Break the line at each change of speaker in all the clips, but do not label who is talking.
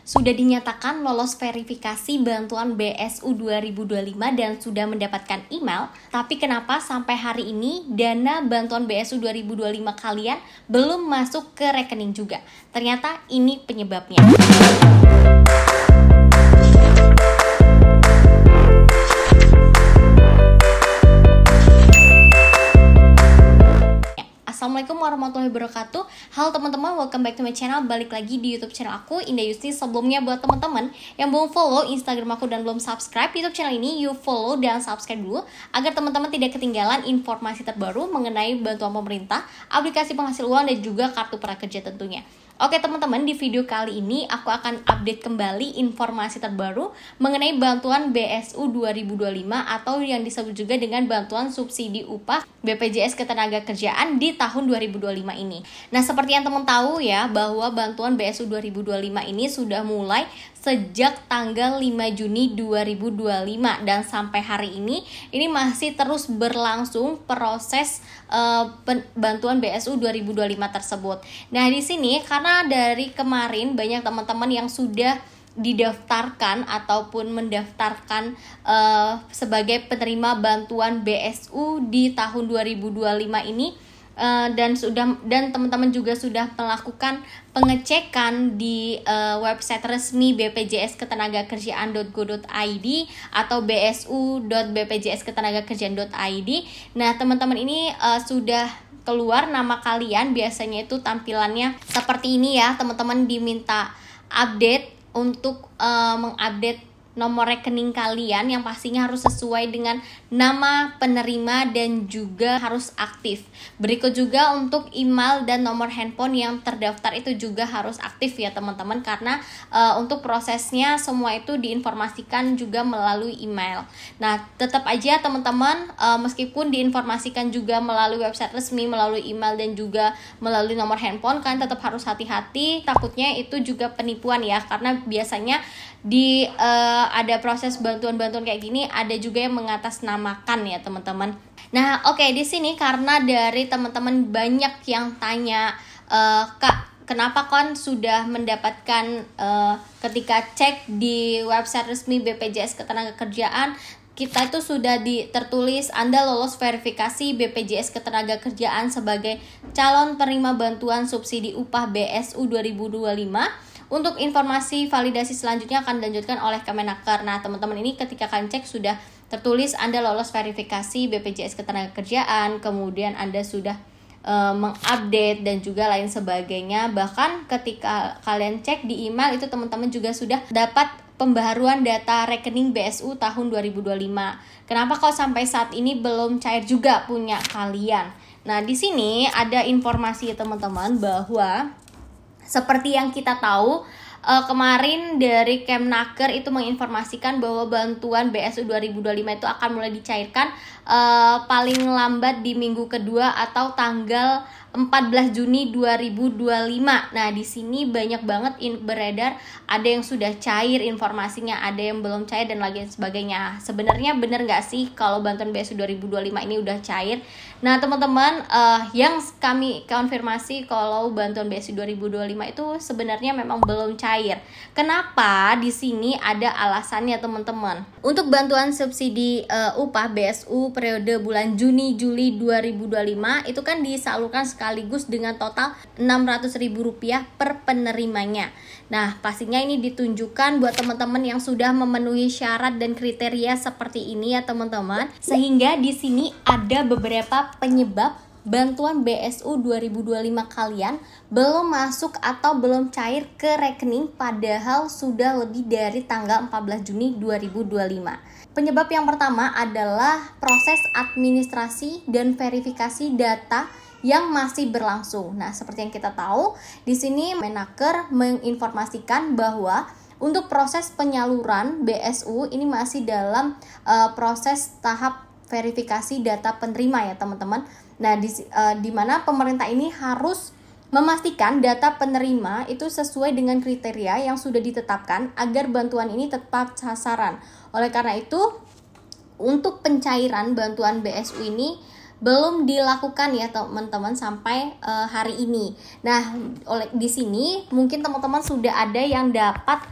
sudah dinyatakan lolos verifikasi bantuan BSU 2025 dan sudah mendapatkan email. Tapi kenapa sampai hari ini dana bantuan BSU 2025 kalian belum masuk ke rekening juga? Ternyata ini penyebabnya. Assalamualaikum warahmatullahi wabarakatuh. Halo teman-teman, welcome back to my channel. Balik lagi di YouTube channel aku, Indah Yusti. Sebelumnya buat teman-teman yang belum follow Instagram aku dan belum subscribe YouTube channel ini, you follow dan subscribe dulu agar teman-teman tidak ketinggalan informasi terbaru mengenai bantuan pemerintah, aplikasi penghasil uang dan juga kartu prakerja tentunya. Oke teman-teman, di video kali ini aku akan update kembali informasi terbaru mengenai bantuan BSU 2025 atau yang disebut juga dengan bantuan subsidi upah BPJS Ketenagakerjaan di tahun 2025 ini. Nah, seperti yang teman tahu ya, bahwa bantuan BSU 2025 ini sudah mulai sejak tanggal 5 Juni 2025 dan sampai hari ini masih terus berlangsung proses bantuan BSU 2025 tersebut. Nah, di sini karena dari kemarin banyak teman-teman yang sudah didaftarkan ataupun mendaftarkan sebagai penerima bantuan BSU di tahun 2025 ini, dan teman-teman juga sudah melakukan pengecekan di website resmi BPJS Ketenagakerjaan.go.id atau bsu.bpjsketenagakerjaan.id. Nah, teman-teman ini sudah keluar nama kalian. Biasanya itu tampilannya seperti ini ya. Teman-teman diminta update untuk mengupdate nomor rekening kalian yang pastinya harus sesuai dengan nama penerima dan juga harus aktif. Berikut juga untuk email dan nomor handphone yang terdaftar itu juga harus aktif ya teman-teman, karena untuk prosesnya semua itu diinformasikan juga melalui email. Nah, tetap aja teman-teman, meskipun diinformasikan juga melalui website resmi, melalui email dan juga melalui nomor handphone, kan tetap harus hati-hati, takutnya itu juga penipuan ya, karena biasanya ada proses bantuan-bantuan kayak gini ada juga yang mengatasnamakan ya teman-teman. Nah, oke, di sini karena dari teman-teman banyak yang tanya, Kak, kenapa kan sudah mendapatkan ketika cek di website resmi BPJS Ketenagakerjaan kita itu sudah tertulis Anda lolos verifikasi BPJS Ketenagakerjaan sebagai calon penerima bantuan subsidi upah BSU 2025. Untuk informasi validasi selanjutnya akan dilanjutkan oleh Kemenaker. Nah, teman-teman ini ketika kalian cek sudah tertulis Anda lolos verifikasi BPJS Ketenagakerjaan, kemudian Anda sudah mengupdate dan juga lain sebagainya. Bahkan ketika kalian cek di email itu teman-teman juga sudah dapat pembaharuan data rekening BSU tahun 2025. Kenapa kok sampai saat ini belum cair juga punya kalian? Nah, di sini ada informasi teman-teman bahwa seperti yang kita tahu, kemarin dari Kemnaker itu menginformasikan bahwa bantuan BSU 2025 itu akan mulai dicairkan paling lambat di minggu kedua atau tanggal 14 Juni 2025. Nah, di sini banyak banget beredar, ada yang sudah cair informasinya, ada yang belum cair dan lain sebagainya. Sebenarnya benar nggak sih kalau bantuan BSU 2025 ini udah cair? Nah, teman-teman, yang kami konfirmasi kalau bantuan BSU 2025 itu sebenarnya memang belum cair. Kenapa? Di sini ada alasannya, teman-teman. Untuk bantuan subsidi upah BSU periode bulan Juni-Juli 2025 itu kan disalurkan sekaligus dengan total Rp600.000 per penerimanya. Nah, pastinya ini ditunjukkan buat teman-teman yang sudah memenuhi syarat dan kriteria seperti ini ya teman-teman. Sehingga di sini ada beberapa penyebab bantuan BSU 2025 kalian belum masuk atau belum cair ke rekening padahal sudah lebih dari tanggal 14 Juni 2025. Penyebab yang pertama adalah proses administrasi dan verifikasi data yang masih berlangsung. Nah, seperti yang kita tahu, di sini Menaker menginformasikan bahwa untuk proses penyaluran BSU ini masih dalam proses tahap verifikasi data penerima ya teman-teman. Nah, di mana pemerintah ini harus memastikan data penerima itu sesuai dengan kriteria yang sudah ditetapkan agar bantuan ini tepat sasaran. Oleh karena itu, untuk pencairan bantuan BSU ini belum dilakukan ya teman-teman sampai hari ini. Nah, di sini mungkin teman-teman sudah ada yang dapat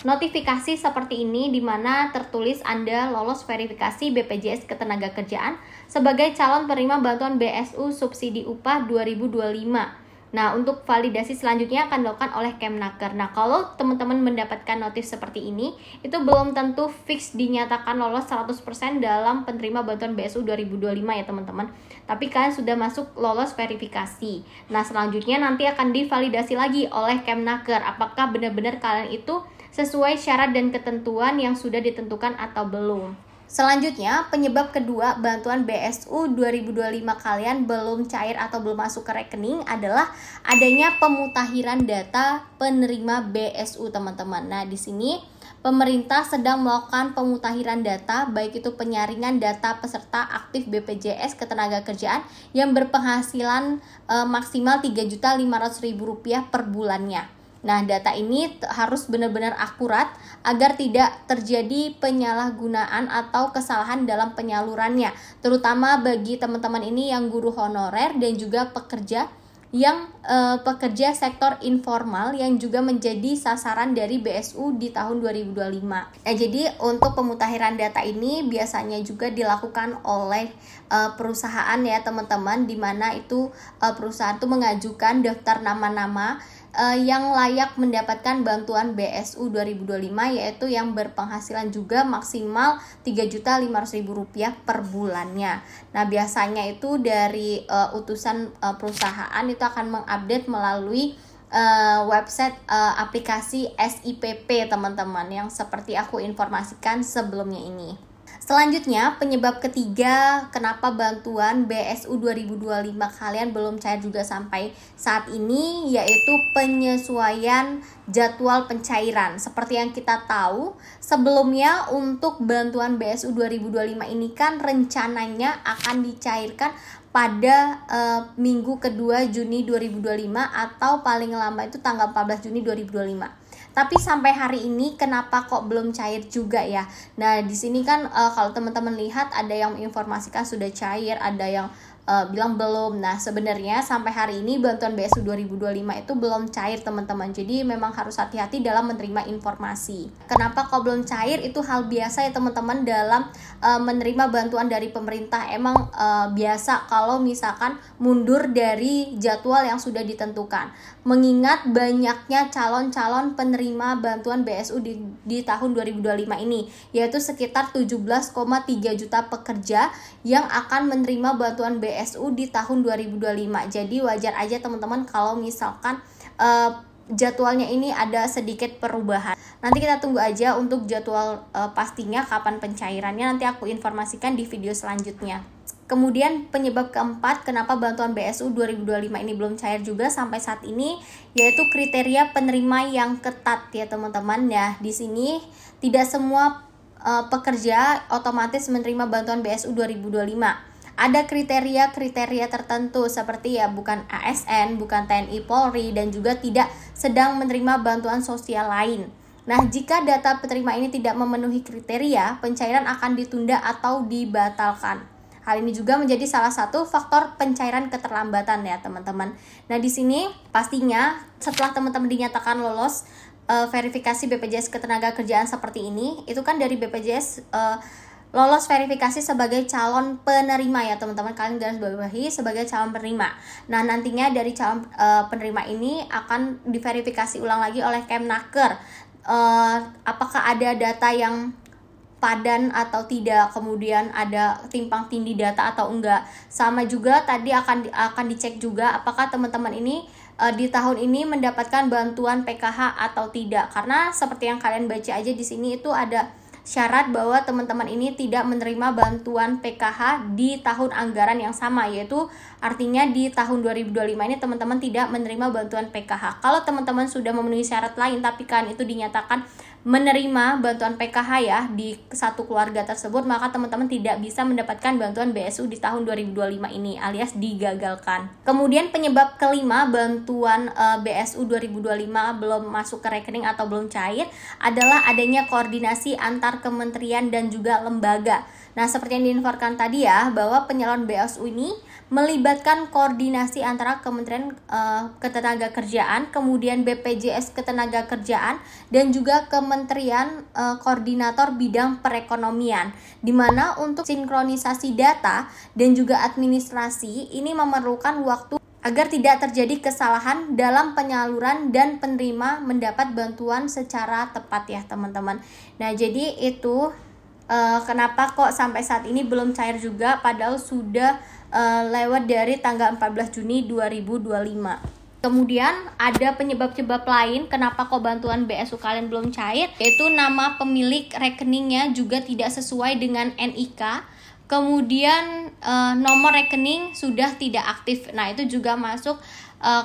notifikasi seperti ini di mana tertulis Anda lolos verifikasi BPJS Ketenagakerjaan sebagai calon penerima bantuan BSU subsidi upah 2025. Nah, untuk validasi selanjutnya akan dilakukan oleh Kemnaker. Nah, kalau teman-teman mendapatkan notif seperti ini, itu belum tentu fix dinyatakan lolos 100% dalam penerima bantuan BSU 2025 ya teman-teman. Tapi kalian sudah masuk lolos verifikasi. Nah, selanjutnya nanti akan divalidasi lagi oleh Kemnaker. Apakah benar-benar kalian itu sesuai syarat dan ketentuan yang sudah ditentukan atau belum. Selanjutnya, penyebab kedua bantuan BSU 2025 kalian belum cair atau belum masuk ke rekening adalah adanya pemutakhiran data penerima BSU, teman-teman. Nah, di sini pemerintah sedang melakukan pemutakhiran data, baik itu penyaringan data peserta aktif BPJS Ketenagakerjaan yang berpenghasilan maksimal Rp3.500.000 per bulannya. Nah, data ini harus benar-benar akurat agar tidak terjadi penyalahgunaan atau kesalahan dalam penyalurannya, terutama bagi teman-teman ini yang guru honorer dan juga pekerja yang pekerja sektor informal yang juga menjadi sasaran dari BSU di tahun 2025. Nah, jadi untuk pemutakhiran data ini biasanya juga dilakukan oleh perusahaan ya teman-teman, di mana itu perusahaan itu mengajukan daftar nama-nama yang layak mendapatkan bantuan BSU 2025, yaitu yang berpenghasilan juga maksimal Rp3.500.000 per bulannya. Nah, biasanya itu dari utusan perusahaan itu akan mengupdate melalui website aplikasi SIPP teman-teman, yang seperti aku informasikan sebelumnya ini. Selanjutnya, penyebab ketiga kenapa bantuan BSU 2025 kalian belum cair juga sampai saat ini, yaitu penyesuaian jadwal pencairan. Seperti yang kita tahu, sebelumnya untuk bantuan BSU 2025 ini kan rencananya akan dicairkan pada minggu kedua Juni 2025 atau paling lama itu tanggal 14 Juni 2025. Tapi sampai hari ini kenapa kok belum cair juga ya? Nah, di sini kan kalau teman-teman lihat ada yang menginformasikan sudah cair, ada yang bilang belum. Nah, sebenarnya sampai hari ini bantuan BSU 2025 itu belum cair teman-teman. Jadi memang harus hati-hati dalam menerima informasi. Kenapa kok belum cair? Itu hal biasa ya teman-teman dalam menerima bantuan dari pemerintah. Emang biasa kalau misalkan mundur dari jadwal yang sudah ditentukan. Mengingat banyaknya calon-calon penerima bantuan BSU di tahun 2025 ini, yaitu sekitar 17,3 juta pekerja yang akan menerima bantuan BSU di tahun 2025. Jadi wajar aja teman-teman kalau misalkan jadwalnya ini ada sedikit perubahan. Nanti kita tunggu aja untuk jadwal pastinya kapan pencairannya, nanti aku informasikan di video selanjutnya. Kemudian penyebab keempat kenapa bantuan BSU 2025 ini belum cair juga sampai saat ini, yaitu kriteria penerima yang ketat ya teman-teman. Ya, di sini tidak semua pekerja otomatis menerima bantuan BSU 2025. Ada kriteria-kriteria tertentu seperti ya bukan ASN, bukan TNI Polri, dan juga tidak sedang menerima bantuan sosial lain. Nah, jika data penerima ini tidak memenuhi kriteria, pencairan akan ditunda atau dibatalkan. Hal ini juga menjadi salah satu faktor pencairan keterlambatan ya teman-teman. Nah, di sini pastinya setelah teman-teman dinyatakan lolos verifikasi BPJS Ketenagakerjaan seperti ini, itu kan dari BPJS lolos verifikasi sebagai calon penerima ya teman-teman, kalian garis bawahi sebagai calon penerima. Nah, nantinya dari calon penerima ini akan diverifikasi ulang lagi oleh Kemnaker. Apakah ada data yang padan atau tidak, kemudian ada timpang tindih data atau enggak. Sama juga tadi akan dicek juga apakah teman-teman ini di tahun ini mendapatkan bantuan PKH atau tidak. Karena seperti yang kalian baca aja di sini itu ada syarat bahwa teman-teman ini tidak menerima bantuan PKH di tahun anggaran yang sama, yaitu artinya di tahun 2025 ini teman-teman tidak menerima bantuan PKH. Kalau teman-teman sudah memenuhi syarat lain tapi kan itu dinyatakan menerima bantuan PKH ya di satu keluarga tersebut, maka teman-teman tidak bisa mendapatkan bantuan BSU di tahun 2025 ini alias digagalkan. Kemudian penyebab kelima bantuan BSU 2025 belum masuk ke rekening atau belum cair adalah adanya koordinasi antar antar kementerian dan juga lembaga. Nah, seperti yang diinfokan tadi ya, bahwa penyalon BSU ini melibatkan koordinasi antara Kementerian Ketenagakerjaan, kemudian BPJS Ketenagakerjaan, dan juga Kementerian Koordinator Bidang Perekonomian, di mana untuk sinkronisasi data dan juga administrasi ini memerlukan waktu agar tidak terjadi kesalahan dalam penyaluran dan penerima mendapat bantuan secara tepat ya teman-teman. Nah, jadi itu kenapa kok sampai saat ini belum cair juga, padahal sudah lewat dari tanggal 14 Juni 2025. Kemudian ada penyebab-penyebab lain kenapa kok bantuan BSU kalian belum cair, yaitu nama pemilik rekeningnya juga tidak sesuai dengan NIK. Kemudian nomor rekening sudah tidak aktif. Nah, itu juga masuk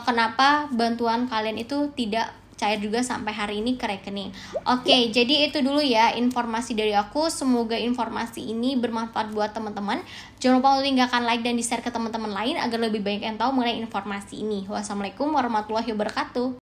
kenapa bantuan kalian itu tidak cair juga sampai hari ini ke rekening. Oke, jadi itu dulu ya informasi dari aku. Semoga informasi ini bermanfaat buat teman-teman. Jangan lupa untuk tinggalkan like dan di-share ke teman-teman lain agar lebih banyak yang tahu mengenai informasi ini. Wassalamualaikum warahmatullahi wabarakatuh.